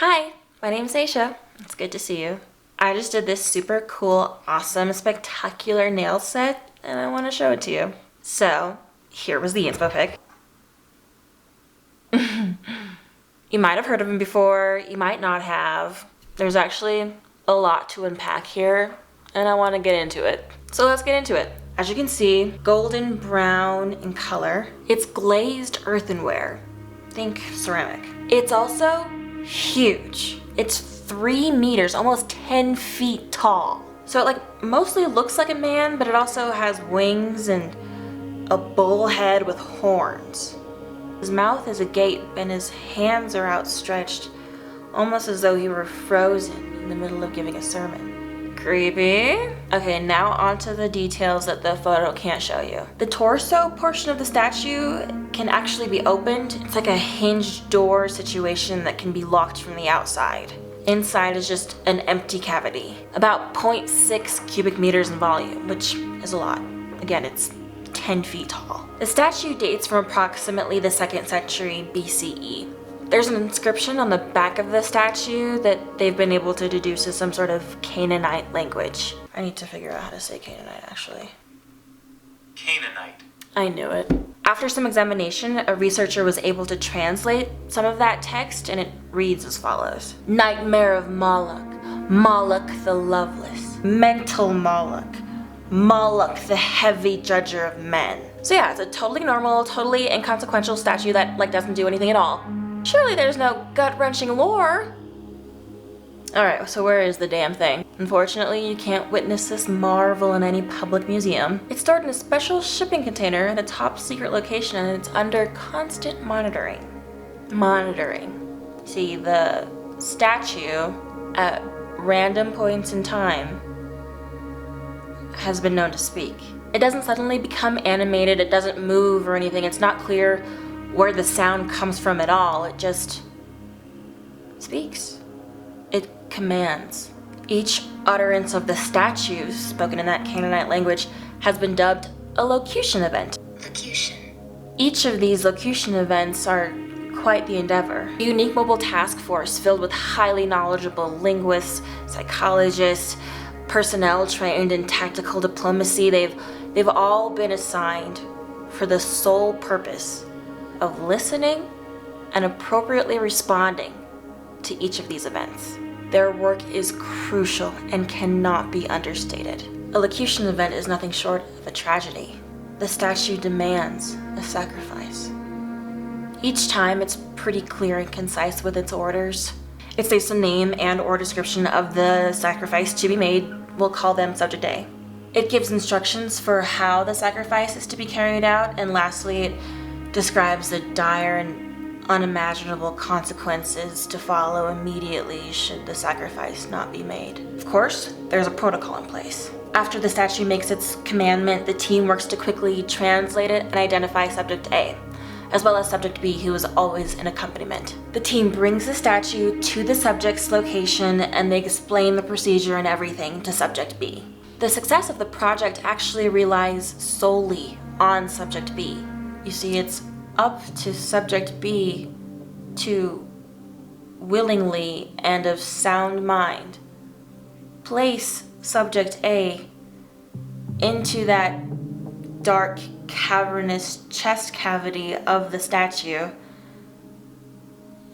Hi, my name's Aisha. It's good to see you. I just did this super cool, awesome, spectacular nail set, and I want to show it to you. So, here was the inspo pic. You might have heard of him before, you might not have. There's actually a lot to unpack here, and I want to get into it. So let's get into it. As you can see, golden brown in color. It's glazed earthenware. Think ceramic. It's also huge. It's 3 meters, almost 10 feet tall. So it mostly looks like a man, but it also has wings and a bull head with horns. His mouth is agape and his hands are outstretched, almost as though he were frozen in the middle of giving a sermon. Creepy. Okay, now onto the details that the photo can't show you. The torso portion of the statue can actually be opened. It's like a hinged door situation that can be locked from the outside. Inside is just an empty cavity, about 0.6 cubic meters in volume, which is a lot. Again, it's 10 feet tall. The statue dates from approximately the 2nd century BCE. There's an inscription on the back of the statue that they've been able to deduce as some sort of Canaanite language. I need to figure out how to say Canaanite, actually. Canaanite. I knew it. After some examination, a researcher was able to translate some of that text, and it reads as follows. Nightmare of Moloch, Moloch the loveless, mental Moloch, Moloch the heavy judger of men. So yeah, it's a totally normal, totally inconsequential statue that doesn't do anything at all. Surely there's no gut-wrenching lore. Alright, so where is the damn thing? Unfortunately, you can't witness this marvel in any public museum. It's stored in a special shipping container at a top secret location, and it's under constant monitoring. See, the statue at random points in time has been known to speak. It doesn't suddenly become animated, it doesn't move or anything, it's not clear where the sound comes from at all, it just speaks. It commands. Each utterance of the statue, spoken in that Canaanite language, has been dubbed a locution event. Locution. Each of these locution events are quite the endeavor. A unique mobile task force filled with highly knowledgeable linguists, psychologists, personnel trained in tactical diplomacy. They've all been assigned for the sole purpose of listening and appropriately responding to each of these events. Their work is crucial and cannot be understated. A locution event is nothing short of a tragedy. The statue demands a sacrifice. Each time it's pretty clear and concise with its orders. It states the name and or description of the sacrifice to be made. We'll call them Subject A. It gives instructions for how the sacrifice is to be carried out, and lastly, it describes the dire and unimaginable consequences to follow immediately should the sacrifice not be made. Of course, there's a protocol in place. After the statue makes its commandment, the team works to quickly translate it and identify Subject A, as well as Subject B, who is always in accompaniment. The team brings the statue to the subject's location and they explain the procedure and everything to Subject B. The success of the project actually relies solely on Subject B. You see, it's up to Subject B to willingly and of sound mind place Subject A into that dark, cavernous chest cavity of the statue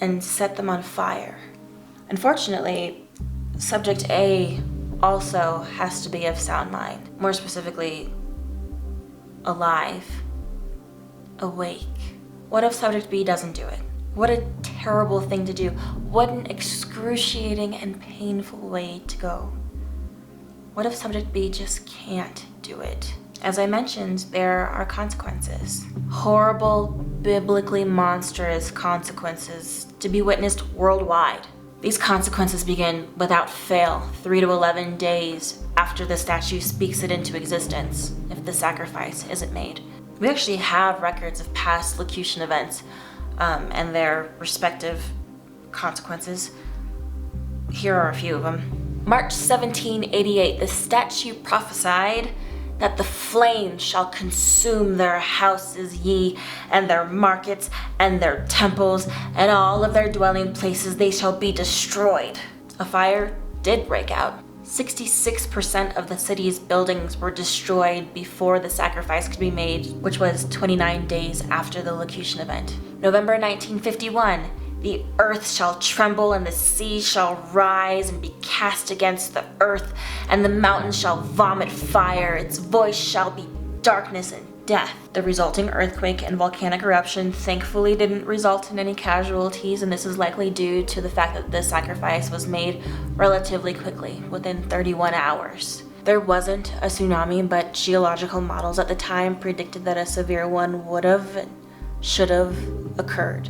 and set them on fire. Unfortunately, Subject A also has to be of sound mind, more specifically, alive, awake. What if Subject B doesn't do it? What a terrible thing to do. What an excruciating and painful way to go. What if Subject B just can't do it? As I mentioned, there are consequences. Horrible, biblically monstrous consequences to be witnessed worldwide. These consequences begin without fail 3 to 11 days after the statue speaks it into existence, if the sacrifice isn't made. We actually have records of past locution events and their respective consequences. Here are a few of them. March 1788, the statue prophesied that the flames shall consume their houses, ye, and their markets, and their temples, and all of their dwelling places, they shall be destroyed. A fire did break out. 66% of the city's buildings were destroyed before the sacrifice could be made, which was 29 days after the locution event. November 1951, the earth shall tremble, and the sea shall rise and be cast against the earth, and the mountains shall vomit fire. Its voice shall be darkness and death. The resulting earthquake and volcanic eruption thankfully didn't result in any casualties, and this is likely due to the fact that the sacrifice was made relatively quickly, within 31 hours. There wasn't a tsunami, but geological models at the time predicted that a severe one would have and should have occurred.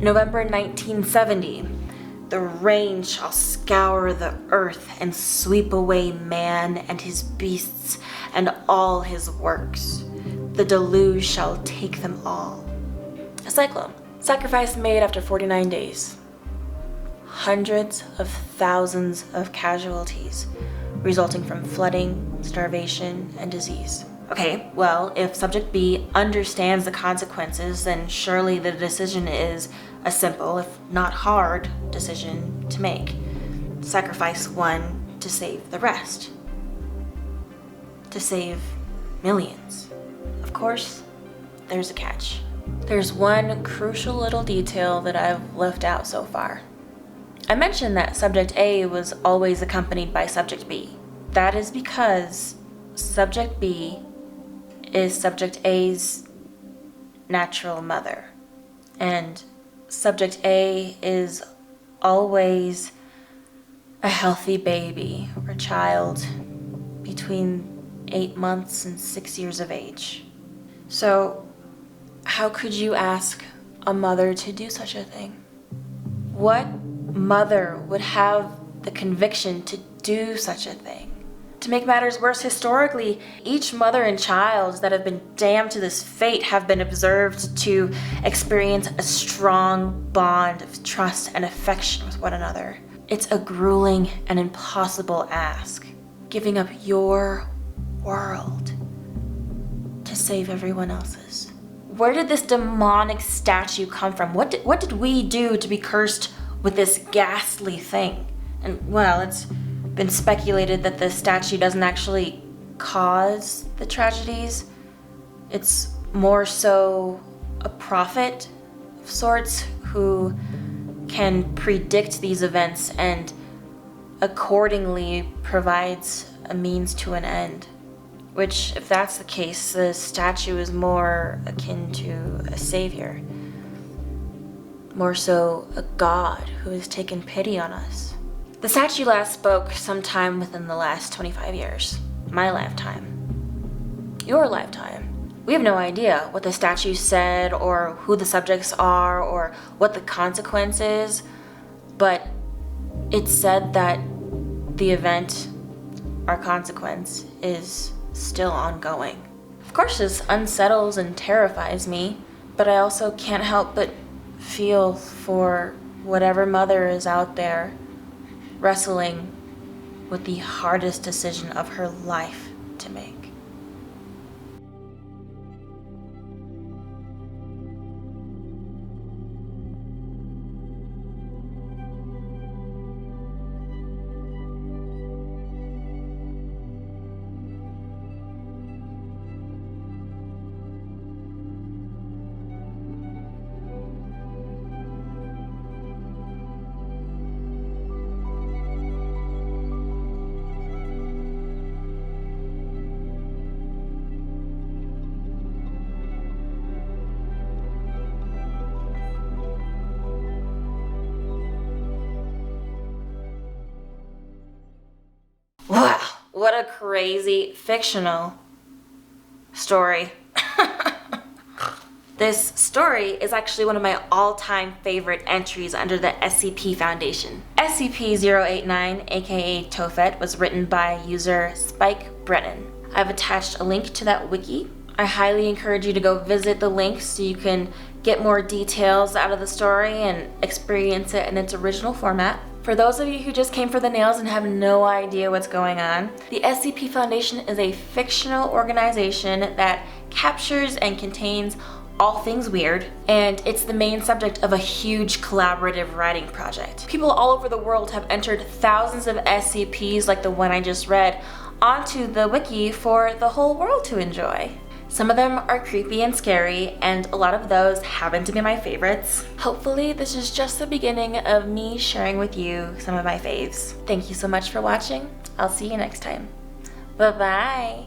November 1970, the rain shall scour the earth and sweep away man and his beasts and all his works. The deluge shall take them all. A cyclone. Sacrifice made after 49 days. Hundreds of thousands of casualties resulting from flooding, starvation, and disease. Okay, well, if Subject B understands the consequences, then surely the decision is a simple, if not hard, decision to make. Sacrifice one to save the rest. To save millions. Of course, there's a catch. There's one crucial little detail that I've left out so far. I mentioned that Subject A was always accompanied by Subject B. That is because Subject B is Subject A's natural mother. And Subject A is always a healthy baby or child between 8 months and 6 years of age. So, how could you ask a mother to do such a thing? What mother would have the conviction to do such a thing? To make matters worse, historically, each mother and child that have been damned to this fate have been observed to experience a strong bond of trust and affection with one another. It's a grueling and impossible ask, giving up your world to save everyone else's. Where did this demonic statue come from? What did we do to be cursed with this ghastly thing? And well, it's been speculated that the statue doesn't actually cause the tragedies. It's more so a prophet of sorts who can predict these events and accordingly provides a means to an end. Which, if that's the case, the statue is more akin to a savior. More so a god who has taken pity on us. The statue last spoke sometime within the last 25 years. My lifetime. Your lifetime. We have no idea what the statue said or who the subjects are or what the consequence is, but it said that the event, our consequence, is still ongoing. Of course, this unsettles and terrifies me, but I also can't help but feel for whatever mother is out there wrestling with the hardest decision of her life to make. Wow, what a crazy fictional story. This story is actually one of my all-time favorite entries under the SCP Foundation. SCP-089, aka Tophet, was written by user Spike Brennan. I've attached a link to that wiki. I highly encourage you to go visit the link so you can get more details out of the story and experience it in its original format. For those of you who just came for the nails and have no idea what's going on, the SCP Foundation is a fictional organization that captures and contains all things weird, and it's the main subject of a huge collaborative writing project. People all over the world have entered thousands of SCPs like the one I just read onto the wiki for the whole world to enjoy. Some of them are creepy and scary, and a lot of those happen to be my favorites. Hopefully this is just the beginning of me sharing with you some of my faves. Thank you so much for watching. I'll see you next time. Bye-bye.